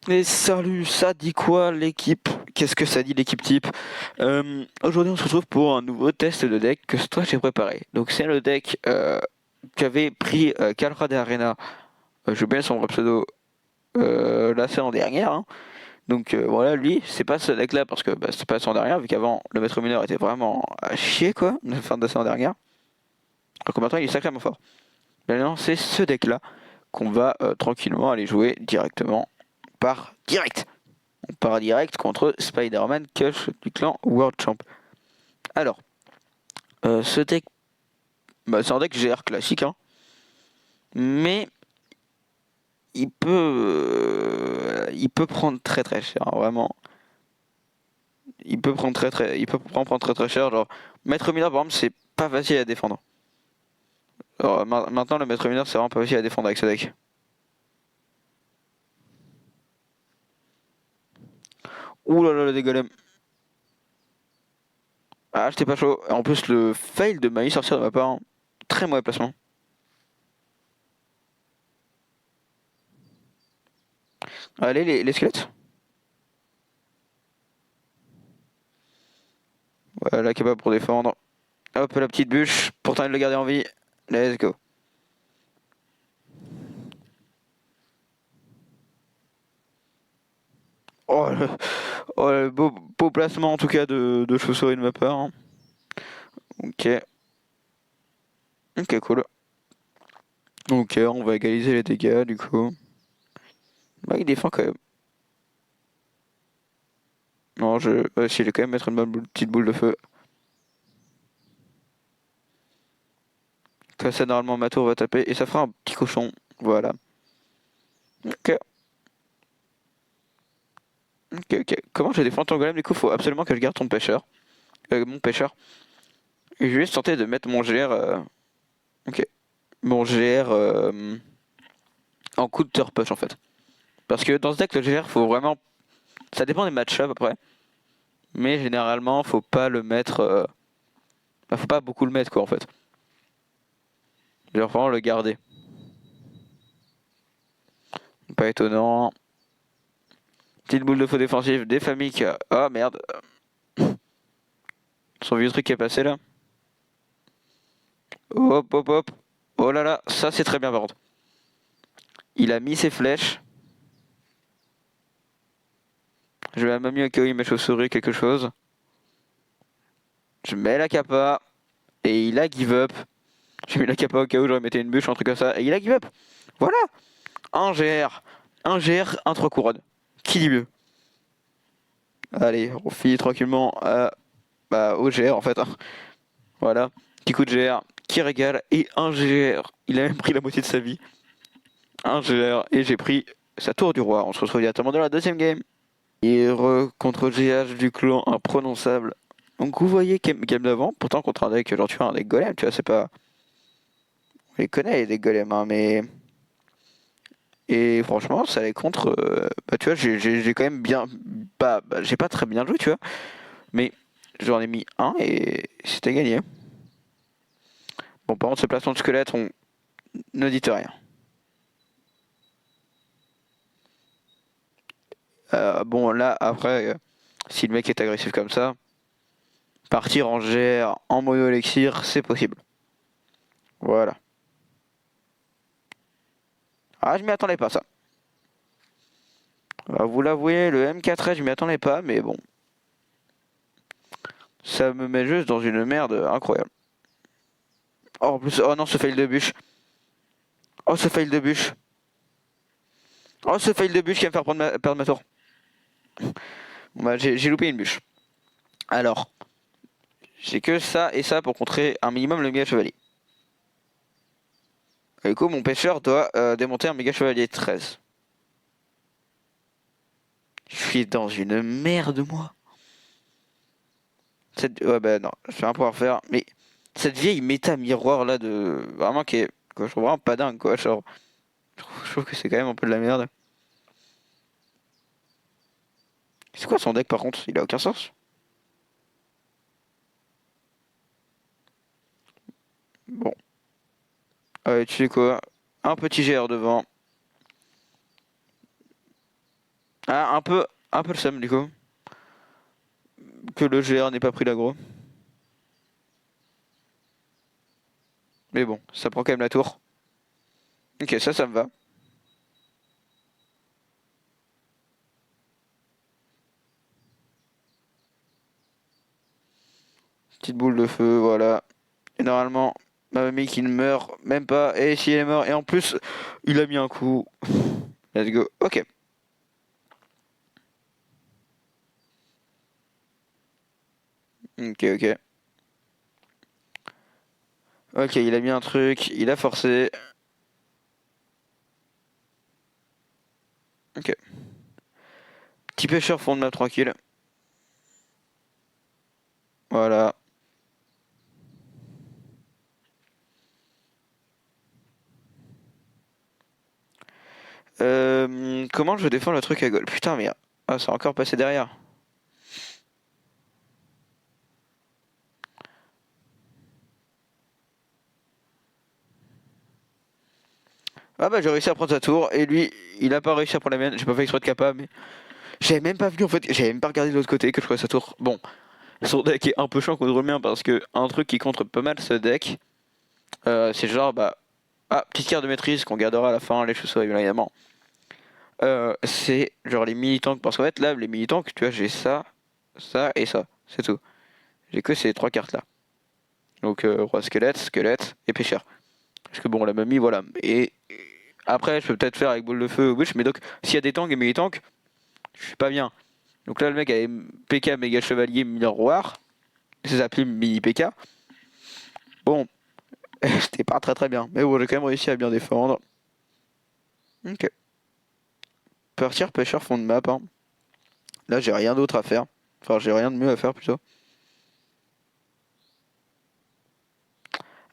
Et salut, ça dit quoi l'équipe? Qu'est-ce que ça dit l'équipe type? Aujourd'hui on se retrouve pour un nouveau test de deck que toi j'ai préparé. Donc c'est le deck qu'avait pris Kalra de Arena, j'ai oublié son vrai pseudo, la saison dernière. Hein. Donc voilà, lui, c'est pas ce deck là parce que c'est pas son dernière, vu qu'avant le maître mineur était vraiment à chier quoi, la fin de la saison dernière. Donc maintenant il est sacrément fort. Maintenant c'est ce deck là qu'on va tranquillement aller jouer directement par direct. On part direct contre Spider-Man Kush du clan World Champ. Alors, ce deck, c'est un deck GR classique, hein, mais il peut prendre très très cher, hein, vraiment. Il peut prendre très très cher. Genre, Maître Mineur, par exemple, c'est pas facile à défendre. Alors, maintenant, le Maître Mineur, c'est vraiment pas facile à défendre avec ce deck. Ouh là là, le dégolem. Ah, j'étais pas chaud. En plus, le fail de Maïs sortir de ma part, hein. Très mauvais placement. Allez, les squelettes. Voilà, capable pour défendre. Hop, la petite bûche. Pourtant, il le garder en vie. Let's go. Oh, le beau placement en tout cas de chauve-souris de ma part. Hein. Ok. Ok, cool. Ok, on va égaliser les dégâts du coup. Bah, il défend quand même. Non, si, je vais quand même mettre une petite boule de feu. Comme ça, normalement, ma tour va taper et ça fera un petit cochon. Voilà. Ok. Ok, ok. Comment je défends ton golem? Du coup, faut absolument que je garde ton pêcheur. Mon pêcheur. Et je vais juste tenter de mettre mon GR. Ok. Mon GR en coup de turpush en fait. Parce que dans ce deck, le GR, faut vraiment. Ça dépend des match-ups après. Mais généralement, faut pas le mettre. Faut pas beaucoup le mettre quoi en fait. Genre vraiment le garder. Pas étonnant. Petite boule de feu défensive des familles qui a. Ah merde. Son vieux truc qui est passé là. Hop hop hop. Oh là là, ça c'est très bien par contre. Il a mis ses flèches. Je vais même mieux accueillir mes chauves-souris quelque chose. Je mets la capa. Et il a give up. J'ai mis la capa au cas où j'aurais metté une bûche, un truc comme ça. Et il a give up. Voilà. Un GR. Un GR, un 3 couronnes. Qui dit mieux? Allez, on finit tranquillement au GR en fait. Hein. Voilà. Petit coup de GR qui régale. Et un GR. Il a même pris la moitié de sa vie. Un GR. Et j'ai pris sa tour du roi. On se retrouve directement dans la deuxième game. Et contre GH du clan imprononçable. Donc vous voyez game d'avant, pourtant contre un deck, genre tu vois, un deck golem, tu vois, c'est pas. On les connaît les decks golems, hein, mais. Et franchement, ça allait contre. Tu vois, j'ai quand même bien. J'ai pas très bien joué, tu vois. Mais j'en ai mis un et c'était gagné. Bon, par contre, ce placement de squelette, on ne dit rien. Bon, là, après, si le mec est agressif comme ça, partir en GR, en mono élixir, c'est possible. Voilà. Ah, je m'y attendais pas, ça. Vous l'avouez, le M4S, je m'y attendais pas, mais bon. Ça me met juste dans une merde incroyable. Oh, en plus, oh non, ce fail de bûche. Oh, ce fail de bûche. Oh, ce fail de bûche qui va me faire perdre ma tour. Bah, j'ai loupé une bûche. Alors, j'ai que ça et ça pour contrer un minimum le méga chevalier. Du coup, mon pêcheur doit démonter un méga chevalier 13. Je suis dans une merde, moi. Ouais, bah non, je vais rien pouvoir faire. Mais cette vieille méta miroir là de. Vraiment qui est. Quoi, je trouve vraiment pas dingue, quoi. Genre, je trouve que c'est quand même un peu de la merde. C'est quoi son deck par contre? Il a aucun sens. Bon. Tu sais quoi? Un petit GR devant. Ah, un peu le seum du coup. Que le GR n'ait pas pris l'aggro. Mais bon, ça prend quand même la tour. Ok, ça me va. Petite boule de feu, voilà. Et normalement, ma mamie qui ne meurt même pas. Et si elle est morte, et en plus, il a mis un coup. Let's go. Ok. Ok, ok. Ok, il a mis un truc, il a forcé. Ok. Petit pêcheur fond de map tranquille. Voilà. Comment je défends le truc à goal? Putain, mais. Ah, ça a encore passé derrière. Ah bah j'ai réussi à prendre sa tour et lui il a pas réussi à prendre la mienne, j'ai pas fait exprès de capa mais j'avais même pas vu en fait, j'avais même pas regardé de l'autre côté que je prenais sa tour. Bon, son deck est un peu chiant contre le mien parce que un truc qui contre pas mal ce deck, c'est genre bah petite carte de maîtrise qu'on gardera à la fin, les chauves-souris évidemment. C'est genre les mini-tanks parce qu'en fait là les mini-tanks tu vois j'ai ça, ça et ça, c'est tout. J'ai que ces trois cartes là. Donc roi squelette, squelette et pêcheur. Parce que bon la mamie voilà. Et après je peux peut-être faire avec boule de feu ou witch mais donc s'il y a des tanks et mini-tanks, je suis pas bien. Donc là, le mec avait PK méga chevalier miroir. C'est appelé mini PK. Bon, c'était pas très très bien. Mais bon, j'ai quand même réussi à bien défendre. Ok. Partir pêcheur fond de map. Hein. Là, j'ai rien d'autre à faire. Enfin, j'ai rien de mieux à faire plutôt.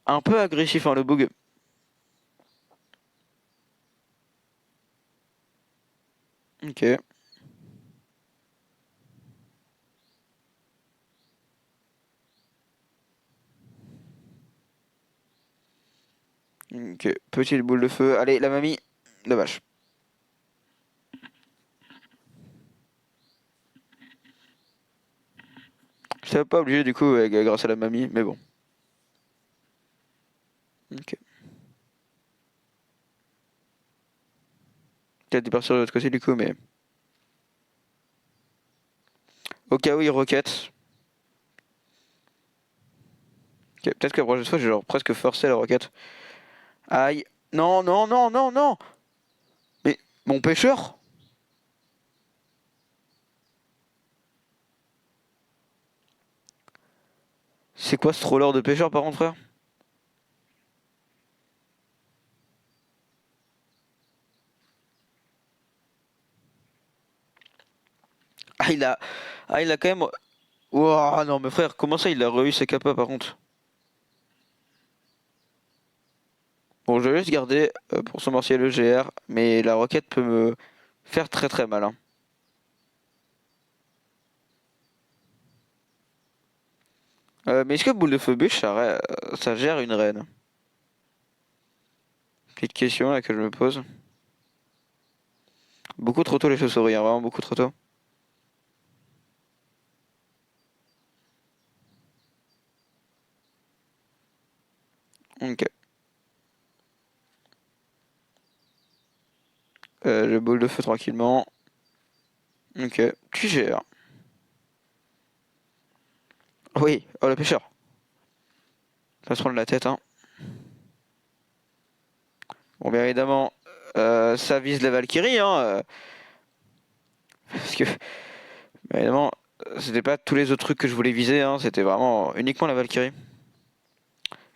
Un peu agressif, hein, le bug. Ok. Ok. Petite boule de feu. Allez, la mamie. Dommage. Je savais pas obligé du coup grâce à la mamie, mais bon. Ok. Peut-être partir de l'autre côté du coup, mais. Au cas où il roquette. Ok. Peut-être que la prochaine fois, j'ai genre presque forcé la roquette. Aïe. Non, non, non, non, non. Mais mon pêcheur. C'est quoi ce troller de pêcheur par contre, frère? Ah, il a. Ah, il a quand même. Ouah, non, mais frère, comment ça il a réussi ses capas par contre? Bon, je vais juste garder pour son mortier le GR, mais la roquette peut me faire très très mal. Hein. Mais est-ce que boule de feu bûche, ça gère une reine? Petite question là que je me pose. Beaucoup trop tôt les chauves-souris, hein, vraiment beaucoup trop tôt. Ok. Je boule de feu tranquillement. Ok. Tu gères. Oui, oh le pêcheur. Ça va se prendre la tête, hein. Bon, bien évidemment, ça vise la Valkyrie, hein. Parce que, bien évidemment, c'était pas tous les autres trucs que je voulais viser, hein. C'était vraiment uniquement la Valkyrie.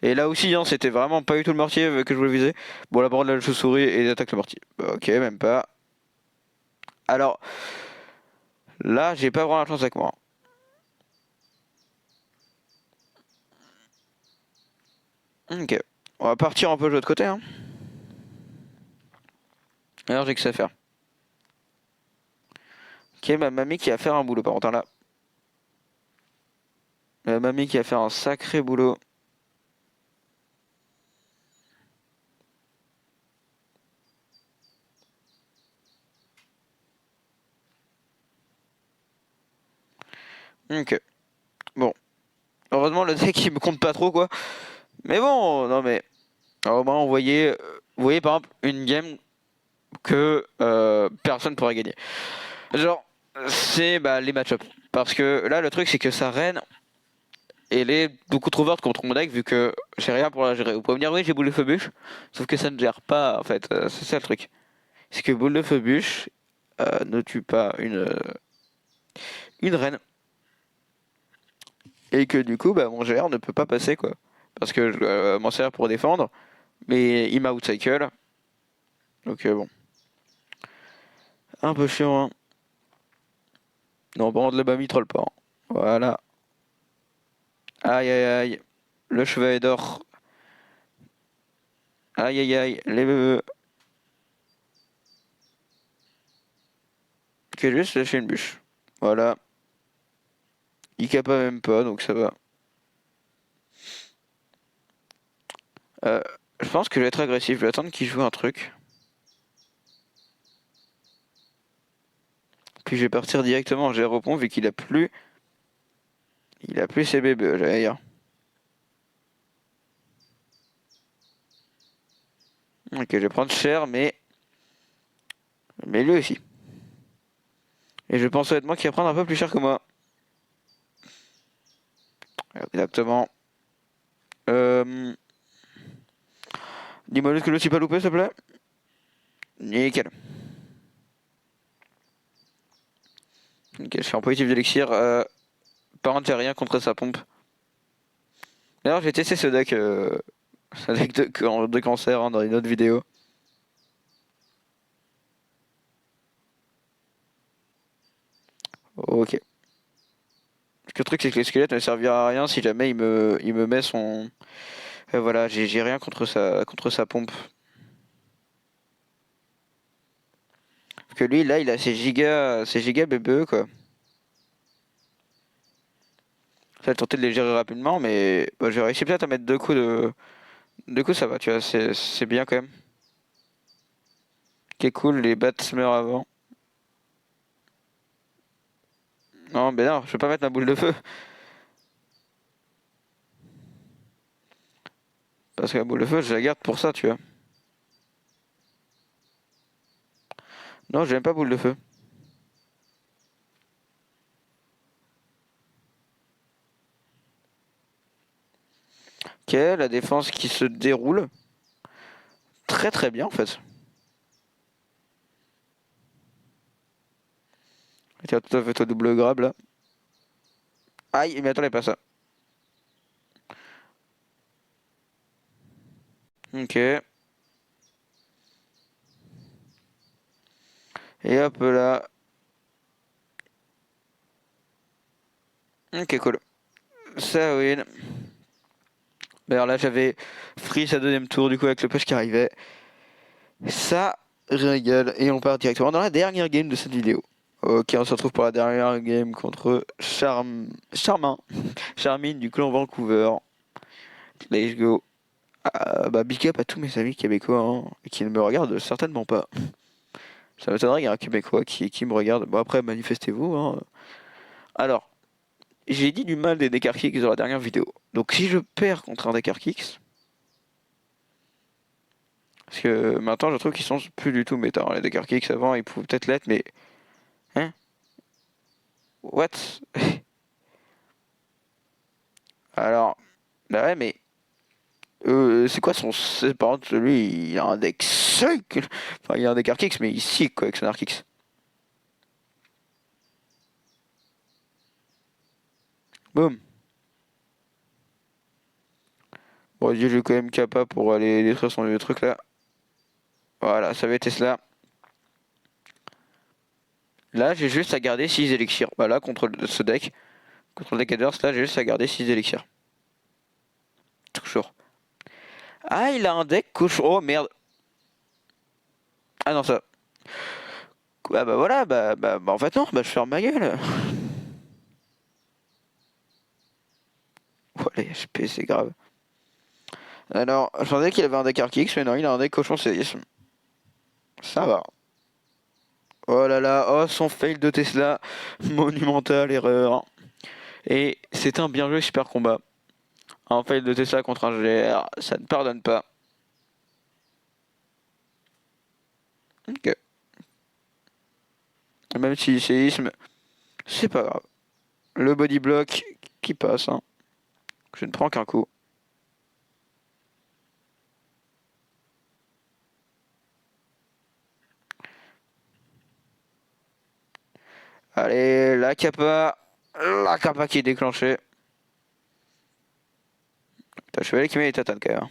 Et là aussi, hein, c'était vraiment pas du tout le mortier que je voulais viser. Bon, la bande de la chauve-souris et il attaque le mortier. Bah, ok, même pas. Alors, là, j'ai pas vraiment la chance avec moi. Ok. On va partir un peu de l'autre côté, hein. Alors, j'ai que ça à faire. Ok, ma mamie qui a fait un boulot, par contre, hein, là. Ma mamie qui a fait un sacré boulot. Ok. Bon. Heureusement, le deck il me compte pas trop quoi. Mais bon, non mais. Alors, au moins, vous voyez par exemple une game que personne pourrait gagner. Genre, c'est bah, les match-up. Parce que là, le truc, c'est que sa reine, elle est beaucoup trop forte contre mon deck, vu que j'ai rien pour la gérer. Vous pouvez me dire, oui, j'ai boule de feu bûche, sauf que ça ne gère pas, en fait. C'est ça le truc. C'est que boule de feu bûche ne tue pas une reine. Et que du coup, bah, mon GR ne peut pas passer, quoi. Parce que je dois m'en servir pour défendre, mais il m'a outcycle. Donc bon. Un peu chiant, hein. Non, par contre, le BAM, il troll pas, hein. Voilà. Aïe aïe aïe. Le chevalier d'or. Aïe aïe aïe. Les bébés. Ok, juste lâcher une bûche. Voilà. Il capa même pas, donc ça va. Euh, je pense que je vais être agressif. Je vais attendre qu'il joue un truc. Puis je vais partir directement en géropont vu qu'il a plus. Il a plus ses bébés, j'allais dire. Ok, je vais prendre cher, mais lui aussi. Et je pense honnêtement qu'il va prendre un peu plus cher que moi. Exactement. Euh... Dis-moi juste que je ne suis pas loupé, s'il te plaît. Nickel. Ok, je suis en positif d'élixir. Par contre, j'ai rien contre sa pompe. D'ailleurs, j'ai testé ce deck de cancer hein, dans une autre vidéo. Ok. Le truc, c'est que les squelettes ne servira à rien si jamais il me met son. Voilà, j'ai rien contre sa pompe. Parce que lui, là, il a ses gigas BBE, quoi. Ça va tenter de les gérer rapidement, mais bah, j'ai réussi peut-être à mettre deux coups de. Deux coups, ça va, tu vois, c'est bien quand même. Qui est cool, les bats meurent avant. Non, mais non, je vais pas mettre ma boule de feu. Parce que la boule de feu, je la garde pour ça, tu vois. Non, j'aime pas boule de feu. Ok, la défense qui se déroule. Très très bien en fait. Tiens, tout à fait au double grab là. Aïe, mais attendez pas ça. Ok. Et hop là. Ok, cool. Ça win. Alors là, j'avais free sa deuxième tour du coup avec le push qui arrivait. Ça régale. Et on part directement dans la dernière game de cette vidéo. Ok, on se retrouve pour la dernière game contre Charmin. Charmine du clan Vancouver. Let's go. Bah, big up à tous mes amis québécois hein, qui ne me regardent certainement pas. Ça m'étonnerait qu'il y ait un Québécois qui me regarde. Bon, après, manifestez-vous. Hein. Alors, j'ai dit du mal des Descartes Kicks dans la dernière vidéo. Donc, si je perds contre un Descartes Kicks, parce que maintenant, je trouve qu'ils sont plus du tout méta. Hein. Les Descartes Kicks, avant, ils pouvaient peut-être l'être, mais. Hein? What? Alors, bah ouais, mais. C'est quoi son. Par contre, lui, il a un deck suck. Enfin, il a un Descartes Kicks, mais il sick, quoi, avec son Arc-Kicks. Boum. Bon, je vais quand même capable pour aller détruire son vieux truc là. Voilà, ça va être cela. Là, j'ai juste à garder 6 élixirs. Voilà, contre ce deck. Contre le deck Adverse, là, j'ai juste à garder 6 élixirs. Toujours. Ah, il a un deck cochon. Oh merde. Ah non, ça. Ah bah voilà, bah en fait non, bah je ferme ma gueule. Oh les HP, c'est grave. Alors, je pensais qu'il avait un deck Arc-X, mais non, il a un deck cochon séisme. Ça va. Oh là là, oh son fail de Tesla. Monumentale erreur. Et c'est un bien joué super combat. En fait, de Tesla contre un GR, ça ne pardonne pas. Ok. Même si séisme, c'est pas grave. Le body block qui passe, hein. Je ne prends qu'un coup. Allez, la capa qui est déclenchée. T'as le chevalier qui met les tatanes quand même.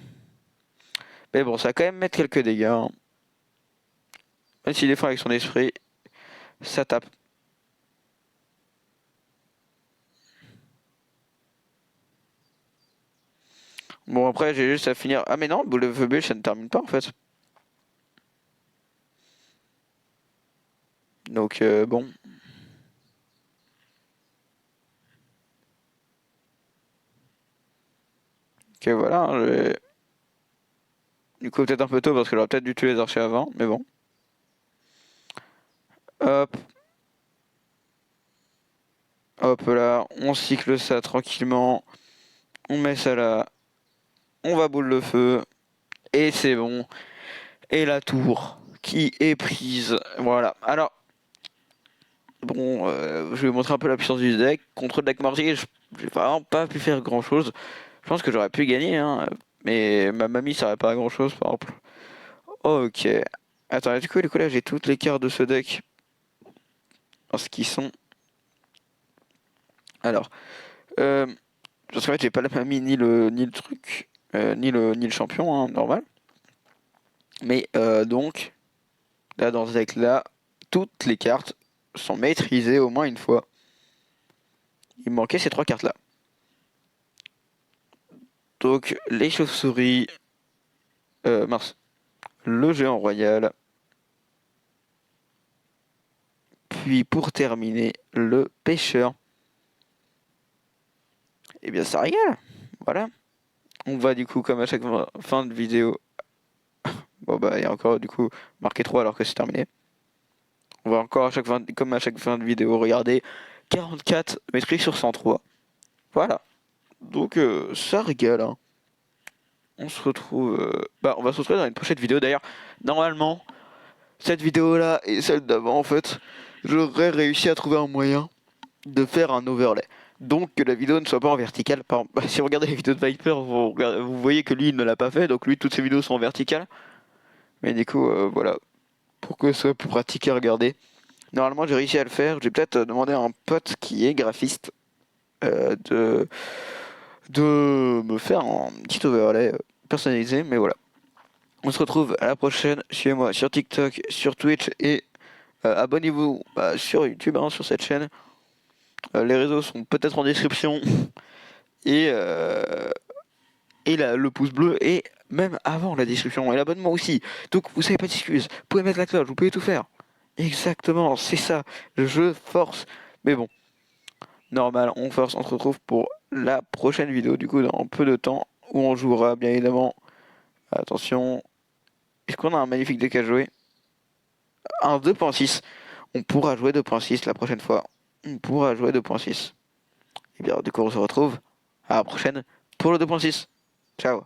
Mais bon, ça va quand même mettre quelques dégâts, hein. Même s'il défend avec son esprit, ça tape. Bon, après, j'ai juste à finir. Ah, mais non, boule de feu belge, ça ne termine pas en fait. Donc, bon. Ok, voilà, hein. Du coup, peut-être un peu tôt parce que j'aurais peut-être dû tuer les archers avant, mais bon. Hop. Hop là, on cycle ça tranquillement. On met ça là. On va boule de feu. Et c'est bon. Et la tour qui est prise. Voilà. Alors, bon, je vais vous montrer un peu la puissance du deck. Contre le deck Mortier, j'ai vraiment pas pu faire grand chose. Je pense que j'aurais pu gagner, hein. Mais ma mamie, ça aurait pas à grand chose, par exemple. Ok. Attends, du coup là, j'ai toutes les cartes de ce deck. En ce qui sont. Alors, parce qu'en fait, j'ai pas la mamie ni le truc, ni le champion, hein, normal. Mais donc, là, dans ce deck-là, toutes les cartes sont maîtrisées au moins une fois. Il me manquait ces trois cartes-là. Donc, les chauves-souris, Mars, le géant royal, puis pour terminer, le pêcheur. Et bien, ça régale. Voilà. On va du coup, comme à chaque fin de vidéo. Bon, bah, il y a encore du coup marqué 3 alors que c'est terminé. On va encore, comme à chaque fin de vidéo, regarder 44 maîtrises sur 103. Voilà. Donc, ça régale, hein. On se retrouve. On va se retrouver dans une prochaine vidéo. D'ailleurs, normalement, cette vidéo-là et celle d'avant, en fait, j'aurais réussi à trouver un moyen de faire un overlay. Donc que la vidéo ne soit pas en verticale. Si vous regardez les vidéos de Viper, vous voyez que lui il ne l'a pas fait, donc lui toutes ses vidéos sont en verticale. Mais du coup, voilà, pour que ce soit plus pratique à regarder. Normalement j'ai réussi à le faire, j'ai peut-être demandé à un pote qui est graphiste de me faire un petit overlay personnalisé, mais voilà. On se retrouve à la prochaine, suivez-moi sur TikTok, sur Twitch et abonnez-vous sur YouTube, hein, sur cette chaîne. Les réseaux sont peut-être en description. Et, le pouce bleu est même avant la description. Et l'abonnement aussi. Donc vous savez pas d'excuses. Vous pouvez mettre la cloche, vous pouvez tout faire. Exactement, c'est ça. Je force. Mais bon, normal, on force. On se retrouve pour la prochaine vidéo, du coup, dans peu de temps, où on jouera, bien évidemment. Attention. Est-ce qu'on a un magnifique deck à jouer? Un 2.6. On pourra jouer 2.6 la prochaine fois. On pourra jouer 2.6. Et bien, du coup, on se retrouve à la prochaine pour le 2.6. Ciao.